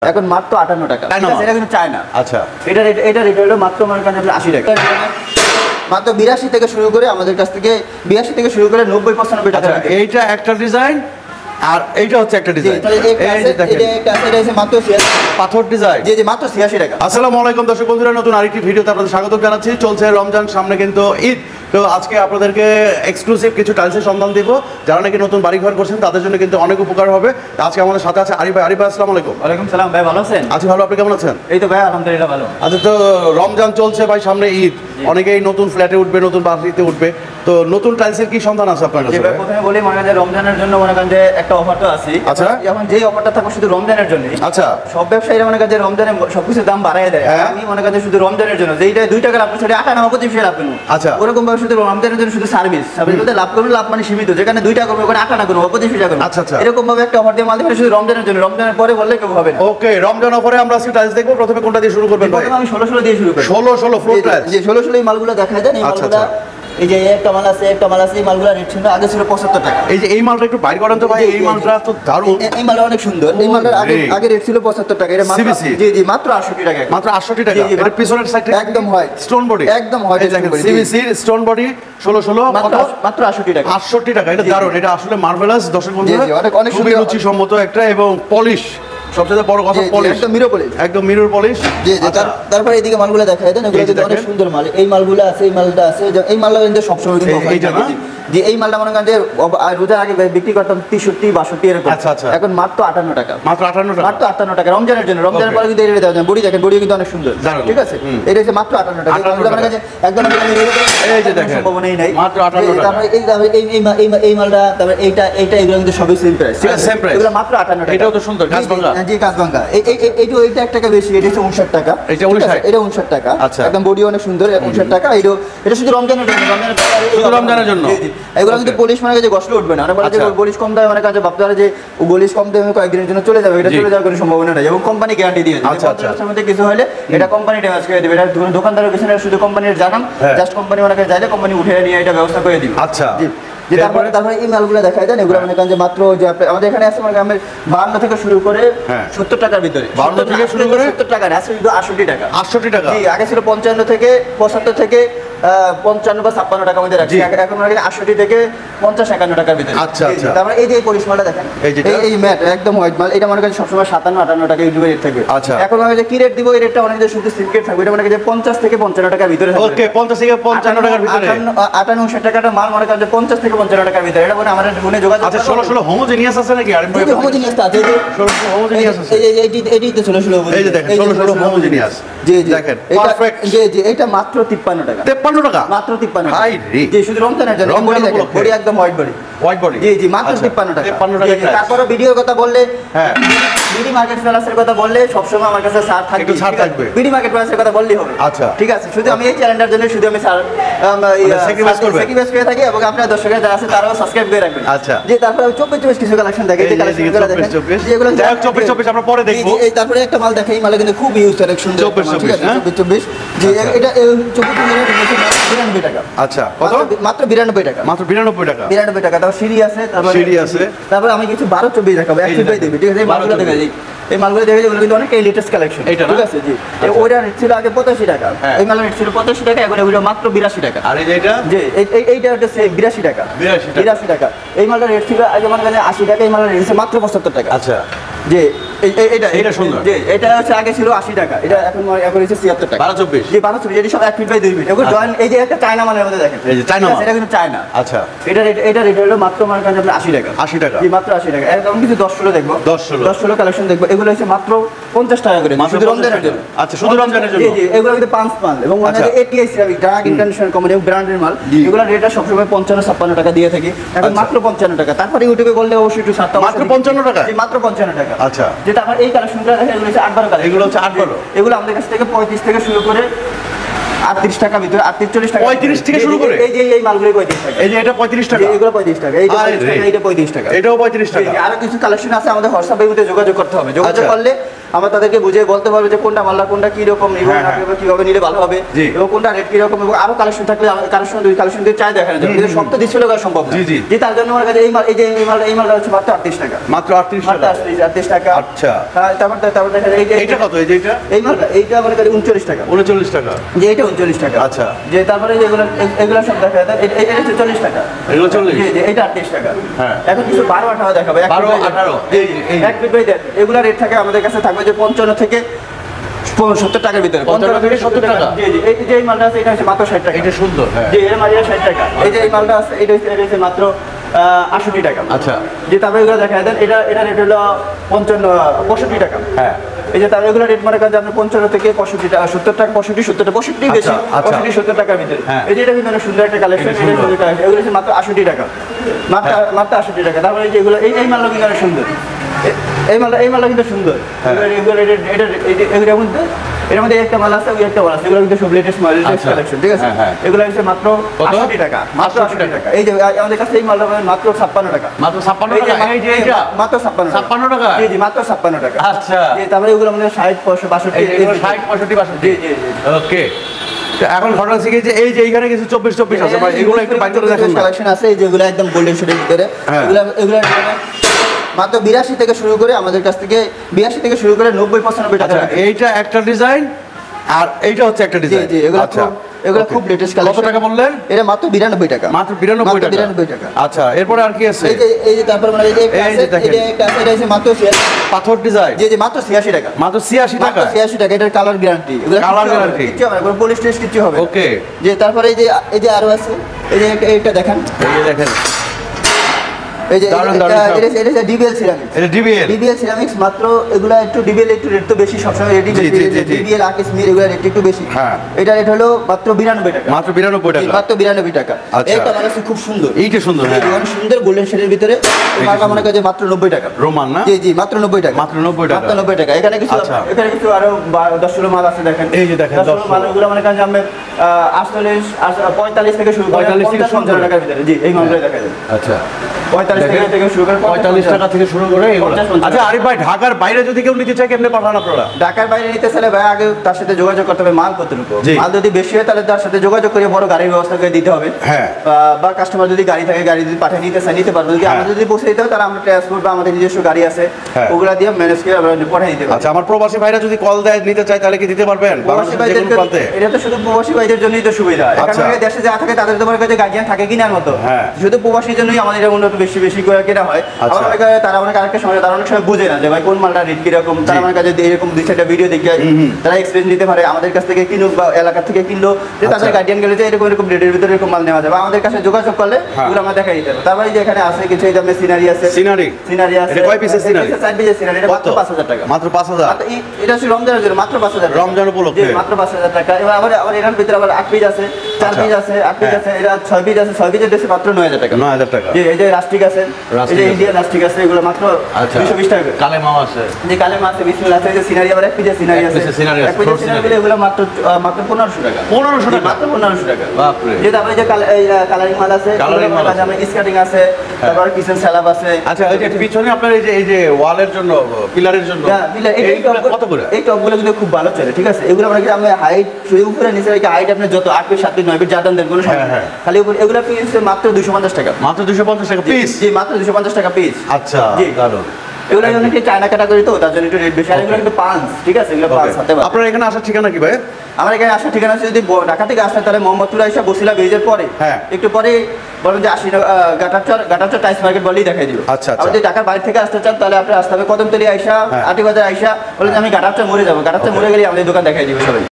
এখন মাত্র 58 টাকা। এটা কিন্তু চায়না। আচ্ছা, এটা রেট হলো মাত্র আমার কাছে 80 টাকা। মাত্র 82 থেকে শুরু করে আমাদের কাছ থেকে 82 থেকে শুরু করে 90 95 টাকা। এইটা একটা ডিজাইন আর এইটা হচ্ছে একটা ডিজাইন। এটা হচ্ছে মাত্র 86 পাথর ডিজাইন। জি মাত্র 86 টাকা। আসসালামু আলাইকুম দর্শক বন্ধুরা, নতুন আরেকটি ভিডিওতে আপনাদের স্বাগত জানাচ্ছি। চলছে রমজান, সামনে কিন্তু ঈদ। তো আজকে আপনাদেরকে এক্সক্লুসিভ কিছু টাইলসের সন্ধান দিব। যারা নাকি নতুন বাড়িঘর করছেন তাদের জন্য কিন্তু অনেক উপকার হবে। আজকে আমাদের সাথে আছে আরিফ ভাই। আরিফ ভাই আসসালামু আলাইকুম। ওয়ালাইকুম সালাম ভাই, ভালো আছেন? আছি ভালো, আপনি কেমন আছেন? এই তো ভাই আলহামদুলিল্লাহ ভালো। আচ্ছা, তো রমজান চলছে ভাই, সামনে ঈদ, অনেকেই নতুন ফ্ল্যাটে উঠবে, নতুন বাড়িতে উঠবে, তো নতুন টাইলসের কি সন্ধান আছে আপনার কাছে? প্রথমে বলি মনে করেন রমজানের জন্য মনে করেন যে একটা অফার তো আছে। আচ্ছা, এখন যেই অফারটা থাকবে শুধু রমজানের জন্য। আচ্ছা, সব ব্যবসায়ীরা মনে করেন যে রমজানে সবকিছু দাম বাড়ায় দেয়। আমি মনে করেন শুধু রমজানের জন্য যেইটা 2 টাকা লাভ করছে 98 লাভ করুন। আচ্ছা, ওরকম ভাবে শুধু রমজানের জন্য শুধু সার্ভিস লাভ করুন, লাভ মানে সীমিত, যেখানে 2 টাকা করবে ওখানে 98 করুন, 25 টাকা করুন। আচ্ছা আচ্ছা, এরকম ভাবে একটা অফার দিয়ে মাল দিবেন শুধু রমজানের জন্য। রমজানের পরে বললে কেউ হবে না। ওকে, রমজান অফারে আমরা আজকে টাইলস দেখবো। প্রথমে কোনটা দিয়ে শুরু করবেন ভাই? আমি 16 দিয়ে শুরু করি। 16 ফ্লোর টাইলস। যে 16 এই মালগুলো দেখায় দেন। এই মালগুলো এই যে একটা মাল আছে, এই মালগুলো রেট ছিল আগে ছিল 75 টাকা। এই যে এই মালটা একটু বাইর করেন তো ভাই, এই মালটা তো দারুণ। এই মালটা অনেক সুন্দর। এই মালটার আগে রেট ছিল 75 টাকা। এটা মাত্র জি মাত্র 68 টাকা। মাত্র 68 টাকা। এর পিছনের সাইডে একদম হোয়াইট স্টোন বডি, একদম হোয়াইট সিবিসি স্টোন বডি। 16 মাত্র 68 টাকা। 68 টাকা। এটা দারুণ, এটা আসলে মার্ভেলাস দর্শক বন্ধুরা, অনেক খুবই রুচিসম্মত একটা, এবং পলিশ, সবচেয়ে বড় কথা পলিশ, একদম মিরর পলিশ, একদম মিরর পলিশ। জি জি। তারপরে এইদিকে মালগুলো দেখায় দেন। এগুলো কিন্তু অনেক সুন্দর মাল। এই মালগুলো আছে, এই মালটা আছে, এই মালটা কিন্তু সবসময় কিন্তু এইটা না যে এই মালটা মনে করেন যে রোজার আগে বিক্রি করতাম 63 62 এরকম। আচ্ছা আচ্ছা, এখন মাত্র 58 টাকা। মাত্র 58 টাকা। মাত্র 58 টাকা রমজানের জন্য। রমজানের পরে কিন্তু এটা দেওয়া যায়। বডি দেখেন, বডি কিন্তু অনেক সুন্দর, ঠিক আছে? এটা হচ্ছে মাত্র 58 টাকা। আমার কাছে একদম এই যে দেখেন সম্ভাবনাই নাই, মাত্র 58 টাকা। তারপরে এই মালটা, তারপরে এইটা এগুলো কিন্তু সবই সেম প্রাইস, ঠিক আছে? সেম প্রাইস, এগুলো মাত্র 58 টাকা। এটাও তো সুন্দর, কাজ ভাঙা। জি কাজ ভাঙা। এইটা 1 টাকা বেশি, এটা হচ্ছে 59 টাকা। এটা 59 টাকা। আচ্ছা, একদম বডি অনেক সুন্দর, 59 টাকা। এটা শুধু রমজানের জন্য। শুধু রমজানের জন্য। এগুলো কিন্তু পলিশ মানে যে গসলে উঠবে না। বলে যে পলিশ কম দামে মানে কাছে ভাবতে পারে যে পলিশ কম দামে কয়েকদিনের জন্য চলে যাবে। এটা চলে যাওয়ার কোনো সম্ভাবনা নেই, এবং কোম্পানি গ্যারান্টি দিয়ে দেবে। আচ্ছা আচ্ছা, মধ্যে কিছু হলে এটা কোম্পানি ড্যামেজ করে দেবে। এটা দোকানদারের পিছনে শুধু কোম্পানির জানান, জাস্ট কোম্পানি মানে যাইলে কোম্পানি উঠে নিয়ে এটা ব্যবস্থা করে দিবে। আচ্ছা, তারপরে এই মালগুলো দেখায় দেন। এগুলো মানে যে মাত্র যে আমাদের এখানে আছে মানে গ্রামের 52 থেকে শুরু করে 70 টাকার ভিতরে। 52 থেকে শুরু করে 70 টাকা না, আছে শুধু 68 টাকা। 68 টাকা। জি, আগে ছিল 55 থেকে 75 থেকে 55 বা 56 টাকার মধ্যে রাখছি। এখন মানে 68 থেকে 50 51 টাকার ভিতরে। আচ্ছা আচ্ছা। তারপরে এই যে পলিশ মালটা দেখেন, এই ম্যাট একদম হোয়াইট মাল। এটা মনে করেন সবসময় 57 58 টাকা ইউটিউবে রেট থাকবে। আচ্ছা, এখন মানে যে কি রেট দিব, এই রেটটা অনেক যে শুধু সিক্রেট থাকবে। এটা মানে যে 50 থেকে 55 টাকার ভিতরে থাকবে। ওকে, 50 থেকে 55 টাকার ভিতরে। 58 টাকাটা মাল মনে করেন যে 50 থেকে 55 টাকার ভিতরে। এটা মানে আমাদের ফোনে যোগাযোগ। আচ্ছা, 16 হোমোজেনিয়াস আছে নাকি? আর হোমোজেনিয়াস আছে, 16 হোমোজেনিয়াস আছে। এইটাই তো 16 এই যে দেখেন 16 হোমোজেনিয়াস। জি জি দেখেন পারফেক্ট। জি জি, এটা মাত্র 53 টাকা। 53 টাকা মাত্র 53 টাকা। হাই রে। জি, শুধু রমজানের জন্য। বডি দেখেন, বডি একদম হোয়াইট বডি, হোয়াইট বডি। জি জি, মাত্র 53 টাকা। 53 টাকা। তারপরে ভিডিওর কথা বললে, হ্যাঁ, বিডি মার্কেট প্লাসের কথা বললে সবসময় আমার কাছে ছাড় থাকবে, একটু ছাড় থাকবে। বিডি মার্কেট প্লাসের কথা বললেই হবে। আচ্ছা, ঠিক আছে। শুধু আমি এই চ্যানেলটার জন্য শুধু আমি স্যাক্রিফাইস করে থাকি, এবং আপনার দর্শকরা যারা আছে তারাও সাবস্ক্রাইব করে রাখবেন। আচ্ছা, জি। তারপরে 24 কিছু কালেকশন দেখে, এই কালেকশনগুলো দেখেন, যেগুলো 24 আমরা পরে দেখব। এই তারপরে একটা মাল দেখে, এই মালে কিন্তু খুব ইউজ অনেক সুন্দর। 24 জি, এটা 94 টাকা। আচ্ছা, কত? মাত্র 92 টাকা। মাত্র 92 টাকা। 92 টাকা। তারপর সিঁড়ি আছে, সিঁড়ি আছে। তারপর আমি কিছু 12 24 দেখাবো, 1 ফিট দিবি, ঠিক আছে? এই মালগুলো দেখা যায়, এই মালগুলো দেখে যেগুলো কিন্তু অনেক লেটেস্ট কালেকশন, ঠিক আছে? জি, ওইটা রেট ছিল আগে 85 টাকা। এই মালের রেট ছিল 85 টাকা, এখন এগুলো মাত্র 82 টাকা। আর এইটা জি, এইটা হচ্ছে 82 টাকা। 82 টাকা। এই মালটার রেট ছিল আগে মানে 80 টাকা, এই মালের রেট ছিল মাত্র 75 টাকা। আচ্ছা, জি, এটা সুন্দর। জি, এটা হচ্ছে আগে ছিল 80 টাকা, এটা এখন হচ্ছে 76 টাকা। 12 24। জি, 12 24। এটা সব 1 ফিট বাই 2 ফিট। এগুলো জয়েন্ট। এই যে একটা চায়না মালের মধ্যে দেখেন, এই যে চায়না মাল, এটা কিন্তু চায়না। আচ্ছা, এটা রেট হলো মাত্র মানে আপনার 80 টাকা। 80 টাকা। জি, মাত্র 80 টাকা। এরকম কিছু 10 16 দেখবো, 10 16 কালেকশন দেখবো। এগুলো হচ্ছে মাত্র 50 টাকা করে, শুধু রমজানের জন্য। আচ্ছা, শুধু রমজানের জন্য। জি জি, এগুলো কিন্তু 5 মাল, এবং মানে ATI ceramic dark international company ব্র্যান্ডের মাল। এগুলো রেটটা সবসময় 55 56 টাকা দিয়ে থাকি, এখন মাত্র 55 টাকা। তারপরে ইউটিউবে বললে অবশ্যই একটু ছাড়টা মাত্র 55 টাকা। জি, মাত্র 55 টাকা। আচ্ছা, যেটা আমার এই কালেকশনগুলো দেখেন, এগুলো হচ্ছে 8 12 কালেকশন। এগুলো হচ্ছে 8 12। এগুলো আমাদের কাছ থেকে 35 থেকে শুরু করে 38 টাকা ভিতরে 38 টাকা 35 থেকে শুরু করে এই যে এই মালগুলো 35 টাকা এই যে এটা 35 টাকা এগুলো 35 টাকা এইটা 35 টাকা এইটা 35 টাকা এটাও 35 টাকা আরো কিছু কালেকশন আছে আমাদের হোয়াটসঅ্যাপের মধ্যে যোগাযোগ করতে হবে যোগাযোগ করলে আমরা তাদেরকে বুঝিয়ে বলতে পারবো যে কোনটা মাল্লা কোনটা কি রকম নিব না কিভাবে নিলে ভালো হবে এবং কোনটা রেট কি রকম এবং আরো কালেকশন থাকলে কালেকশন দিয়ে চাই দেখানো যাবে কিন্তু সব তো ডিসপ্লে করা সম্ভব না যে তার জন্য আমার কাছে এই মালটা হচ্ছে মাত্র 38 টাকা মাত্র 38 টাকা আচ্ছা তারপর দেখা যায় এইটা কত এই যে এটা এই মালটা এইটা আমার কাছে 39 টাকা 39 টাকা যে এটা 39 টাকা আচ্ছা যে তারপরে এগুলো সব দেখা যায় এটা হচ্ছে 40 টাকা এগুলো 40 যে এটা 38 টাকা হ্যাঁ এখন কিছু 12 18 দেখাবে 12 18 এই এক মিনিট ভাই দেন এগুলা রেট থাকে আমাদের কাছে থাকবে যে 55 থেকে 70 টাকার ভিতরে 55 থেকে 70 টাকা জি জি এই যে এই মালটা আছে এটা হচ্ছে মাত্র 60 টাকা এটা সুন্দর হ্যাঁ জি এর মালটা 60 টাকা এই যে এই মালটা আছে এটা হচ্ছে মাত্র 68 টাকা আচ্ছা যে তারপরে এগুলো দেখা দেন এটা রেট হলো 65 টাকা হ্যাঁ এই যে তার এগুলো রেট মনে করেন যে আপনি 55 থেকে 65 টাকা 70 টাকা 65 70 বেশি 65 টাকার ভিতরে এই যে এটা কিন্তু অনেক সুন্দর একটা কালেকশন এগুলো হচ্ছে মাত্র 68 টাকা মাত্র 68 টাকা তারপরে এই যে এগুলো এই মালটা কিন্তু অনেক সুন্দর এই মালটা কিন্তু সুন্দর এর মধ্যে একটা মাল আছে ওই একটা মাল আছে এগুলো কিন্তু সব লেটেস্ট মাল লেটেস্ট কালেকশন ঠিক আছে এগুলো হচ্ছে মাত্র 80 টাকা মাত্র 80 টাকা এই যে আমাদের কাছে এই মালটা মাত্র 56 টাকা মাত্র 56 টাকা এই যে এটা মাত্র 56 টাকা জি জি মাত্র 56 টাকা আচ্ছা এই তারপরে এগুলো আমাদের 60 62 এগুলো 60 65 62 জি জি ওকে এখন ঘটনা শিখে যে এই যে এইখানে কিছু 24 আছে ভাই এগুলো একটু বাইরে দেখেন কালেকশন আছে এই যেগুলো একদম গোল্ডেন শেডের ভিতরে এগুলো মাত্র 82 থেকে শুরু করে আমাদের কাছ থেকে 82 থেকে শুরু করে 90 95 টাকা এইটা একটা ডিজাইন আর এইটা হচ্ছে একটা ডিজাইন জি এগুলো এগুলো খুব লেটেস্ট কালেকশন কত টাকা বললেন এটা মাত্র 92 টাকা মাত্র 92 টাকা আচ্ছা এরপর আর কি আছে এই যে তারপর মানে এই যে একটা আছে এটা হচ্ছে মাত্র পাথর ডিজাইন জি জি মাত্র 86 টাকা মাত্র 86 টাকা 86 টাকা এটার কালার গ্যারান্টি এগুলো কালার গ্যারান্টি কিছু হবে না কোনো পলিশ টেস্ট কিছু হবে ওকে যে তারপরে এই যে আরো আছে এই যে এটা দেখেন এই যে দেখেন এই যে এটা ডিবিএল সিরামিক্স এটা ডিবিএল সিরামিক্স মাত্র এগুলা একটু ডিবিএল একটু রেট তো বেশি সবসময় রেট বেশি ডিবিএল আকিসমির এগুলা রেট একটু বেশি হ্যাঁ এটা রেট হলো মাত্র 92 টাকা মাত্র 92 টাকা মাত্র 92 টাকা এইটা আমার কাছে খুব সুন্দর এইটা সুন্দর হ্যাঁ অনেক সুন্দর গোল্ডেন শেডের ভিতরে এটা আমার কাছে মাত্র 90 টাকা রোমান না জি জি মাত্র 90 টাকা মাত্র 90 টাকা মাত্র 90 টাকা এখানে কিছু আরো 10 16 মাল আছে দেখেন এই যে দেখেন 10 মালগুলো মানে কাছে আমরা 48 45 থেকে শুরু করে 50 টাকার ভিতরে জি এই মালগুলো দেখা যায় আচ্ছা 45 টাকা থেকে শুরু করে 45 টাকা থেকে শুরু করে এগুলো আচ্ছা আরিফ ভাই ঢাকার বাইরে যদি কেউ নিতে চায় কেমনে পাঠান আপনারা ঢাকার বাইরে নিতে চাইলে ভাই আগে তার সাথে যোগাযোগ করতে হবে মাল কতটুকু মাল যদি বেশি হয় তাহলে তার সাথে যোগাযোগ করে বড় গাড়ির ব্যবস্থা করে দিতে হবে হ্যাঁ বা কাস্টমার যদি গাড়ি থাকে গাড়ি যদি পাঠিয়ে নিতে চায় নিতে পারবে যদি আমাদের যদি পৌঁছে দিতে হয় তাহলে আমরা ট্রান্সপোর্ট বা আমাদের নিজস্ব গাড়ি আছে ওগুলা দিয়ে ম্যানেজ করে আমরা পাঠিয়ে দিতে পারি আচ্ছা আমার প্রবাসী ভাইরা যদি কল দেয় নিতে চায় তাহলে কি দিতে পারবেন প্রবাসী ভাইদের এটা তো শুধু প্রবাসী ভাইদের জন্যই তো সুবিধা এখানে দেশে যা থাকে তাদের তোমার কাছে গার্জিয়ান থাকে কিনার মতো শুধু প্রবাসীর জন্যই আমাদের এটা উন্নত বেশি বেশি করে কেনা হয় তারা অনেক আরেকটা সময় তারা অনেক সময় বুঝে না যে ভাই কোন মালটা রেট কিরকম তারা আমার কাছে এরকম 2-4টা ভিডিও দেখে তারা এক্সপিরিয়েন্স নিতে পারে আমাদের কাছ থেকে কিনুক বা এলাকা থেকে কিনলো যে তাদের গার্ডিয়ান গেলে যে এরকম রেটের ভিতরে এরকম মাল নেওয়া যাবে আমাদের কাছে যোগাযোগ করলে ওগুলো আমরা দেখাই দিতে পারবো তারপরে যে এখানে আছে কিছু এই দামে সিনারি আছে সিনারি আছে এটা কয় পিসের সিনারি 4 পিসের সিনারি এটা মাত্র 5000 টাকা মাত্র 5000 এটা হচ্ছে রমজানের জন্য মাত্র 5000 রমজান উপলক্ষে মাত্র 5000 টাকা এবার আবার এর ভিতরে আবার 8 পিস আছে 4 পিস আছে 8 পিস আছে এটা 6 পিস আছে 6 পিসের দেশে মাত্র 9000 টাকা 9000 টাকা জি এই যে রাস্টিক আছে এই যে ইন্ডিয়ান রাস্টিক আছে এগুলো মাত্র 220 টাকা কালেমাও আছে যে কালেমা আছে বিসমিল্লাহ আছে যে সিনারি আবার এক পিস সিনারি আছে এক পিস সিনারি এগুলো মাত্র 1500 টাকা 1500 টাকা মাত্র 1500 টাকা বাপ রে যে তারপরে যে কালারিং মাল আছে কালারিং মাল আছে আমরা স্কার্টিং আছে তারপর কিচেন স্ল্যাব আছে আচ্ছা এই যে পিছনে আপনার এই যে ওয়ালের জন্য পিলারের জন্য এই কত করে এই টপগুলো কিন্তু খুব ভালো চলে ঠিক আছে এগুলো আমরা কি আমরা হাইট শুধু উপরে নিচে রেখে হাইট আপনি যত 8 ফিট 7 ফিট 9 ফিট যা দাম দেন কোনো সমস্যা নেই খালি উপরে এগুলো পিস মাত্র 250 টাকা মাত্র 250 টাকা পিস জি মাত্র 250 টাকা পিস আচ্ছা দারুন এগুলো অনেকে চায়না ক্যাটাগরি তো তার জন্য একটু রেট বেশি আর এগুলো কিন্তু পাঁচ ঠিক আছে এগুলো পাঁচ হাতে আপনার এখানে আসার ঠিকানা কি ভাই আমার এখানে আসার ঠিকানা আছে যদি ঢাকা থেকে আসতে তাহলে মোহাম্মদপুর আইসা বসিলা ব্রিজের পরে একটু পরে বলেন যে 80 গাটারচর টাইস মার্কেট বলেই দেখাই দিব আচ্ছা আপনি যদি ঢাকার বাইরে থেকে আসতে চান তাহলে আপনি আসতে হবে কদমতলী আইসা আটি বাজার আইসা বলেন যে আমি গাটারচর মরে যাবো গাটারচর মরে গেলে আমাদের দোকান দেখাই দিব সবাই